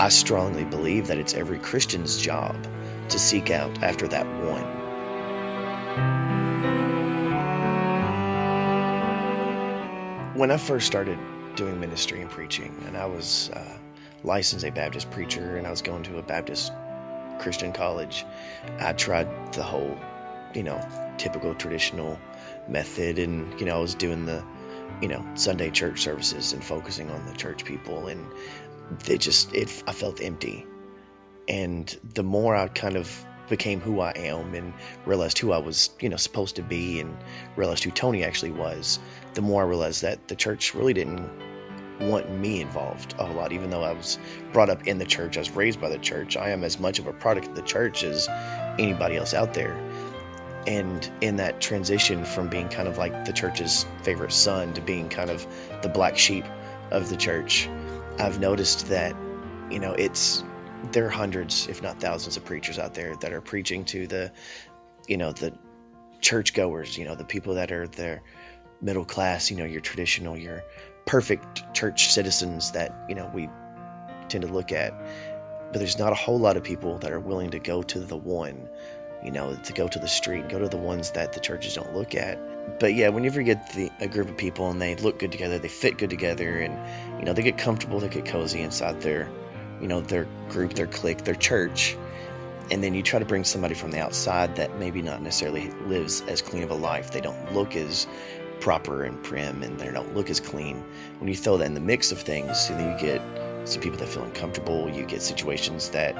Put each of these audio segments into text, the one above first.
I strongly believe that it's every Christian's job to seek out after that one. When I first started doing ministry and preaching, and I was licensed a Baptist preacher, and I was going to a Baptist Christian college, I tried the whole, typical traditional method, and, I was doing the, Sunday church services and focusing on the church people, and I felt empty. And the more I kind of became who I am and realized who I was, supposed to be, and realized who Tony actually was, the more I realized that the church really didn't want me involved a whole lot. Even though I was brought up in the church, I was raised by the church, I am as much of a product of the church as anybody else out there. And in that transition from being kind of like the church's favorite son to being kind of the black sheep of the church, I've noticed that, there are hundreds, if not thousands, of preachers out there that are preaching to the churchgoers, the people that are their middle class, your traditional, your perfect church citizens that, we tend to look at. But there's not a whole lot of people that are willing to go to the one, to go to the street, go to the ones that the churches don't look at. But yeah, whenever you get a group of people and they look good together, they fit good together, and, they get comfortable, they get cozy inside their group, their clique, their church, and then you try to bring somebody from the outside that maybe not necessarily lives as clean of a life. They don't look as proper and prim, and they don't look as clean. When you throw that in the mix of things, and then you get some people that feel uncomfortable, you get situations that,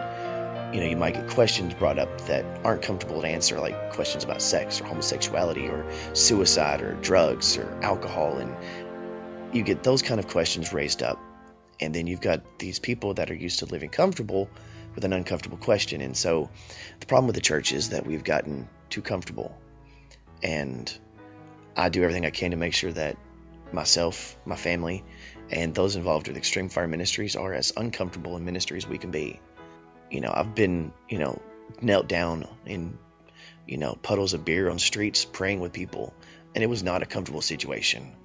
you might get questions brought up that aren't comfortable to answer, like questions about sex or homosexuality or suicide or drugs or alcohol, and you get those kind of questions raised up. And then you've got these people that are used to living comfortable with an uncomfortable question. And so the problem with the church is that we've gotten too comfortable. And I do everything I can to make sure that myself, my family, and those involved with Extreme Fire Ministries are as uncomfortable in ministry as we can be. I've been, knelt down in, puddles of beer on streets praying with people, and it was not a comfortable situation.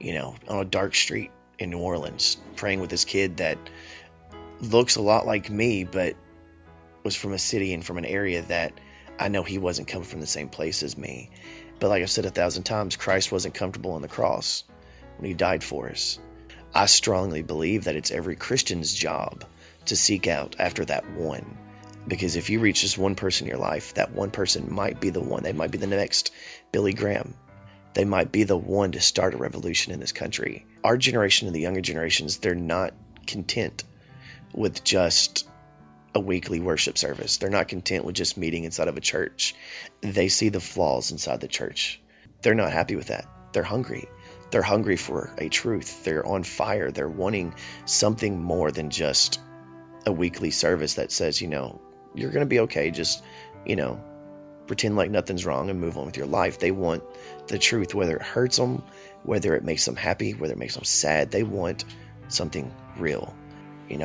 On a dark street in New Orleans, praying with this kid that looks a lot like me, but was from a city and from an area that I know he wasn't coming from the same place as me. But like I've said 1,000 times, Christ wasn't comfortable on the cross when he died for us. I strongly believe that it's every Christian's job to seek out after that one. Because if you reach just one person in your life, that one person might be the one. They might be the next Billy Graham. They might be the one to start a revolution in this country. Our generation and the younger generations, they're not content with just a weekly worship service. They're not content with just meeting inside of a church. They see the flaws inside the church. They're not happy with that. They're hungry. They're hungry for a truth. They're on fire. They're wanting something more than just a weekly service that says, you're going to be okay. Just, pretend like nothing's wrong and move on with your life. They want the truth, whether it hurts them, whether it makes them happy, whether it makes them sad. They want something real.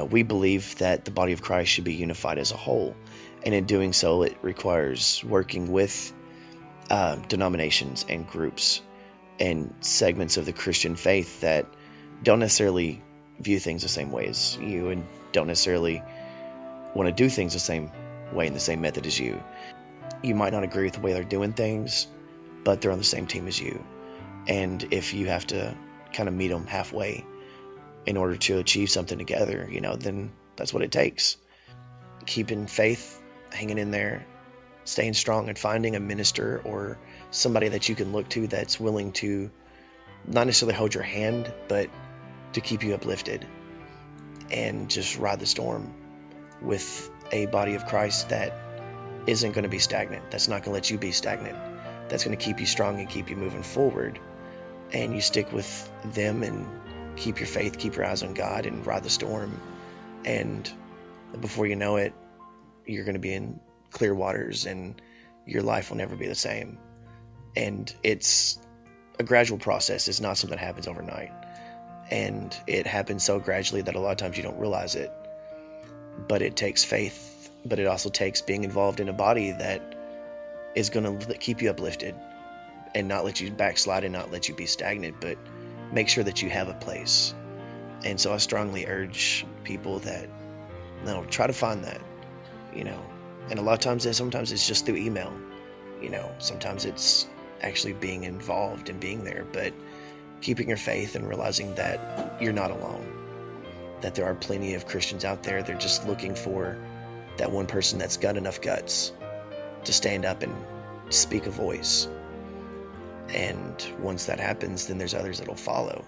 We believe that the body of Christ should be unified as a whole. And in doing so, it requires working with denominations and groups and segments of the Christian faith that don't necessarily view things the same way as you, and don't necessarily want to do things the same way in the same method as you. You might not agree with the way they're doing things, but they're on the same team as you. And if you have to kind of meet them halfway in order to achieve something together, then that's what it takes. Keeping faith, hanging in there, staying strong, and finding a minister or somebody that you can look to that's willing to not necessarily hold your hand, but to keep you uplifted, and just ride the storm with a body of Christ that isn't going to be stagnant. That's not going to let you be stagnant. That's going to keep you strong and keep you moving forward. And you stick with them and keep your faith, keep your eyes on God, and ride the storm. And before you know it, you're going to be in clear waters, and your life will never be the same. And it's a gradual process. It's not something that happens overnight. And it happens so gradually that a lot of times you don't realize it. But it takes faith, but it also takes being involved in a body that is going to keep you uplifted and not let you backslide and not let you be stagnant, but make sure that you have a place. And so I strongly urge people that, No, try to find that, you know. And a lot of times, sometimes it's just through email, you know. Sometimes it's actually being involved and being there, but keeping your faith and realizing that you're not alone, that there are plenty of Christians out there. They're just looking for that one person that's got enough guts to stand up and speak a voice. And once that happens, then there's others that'll follow.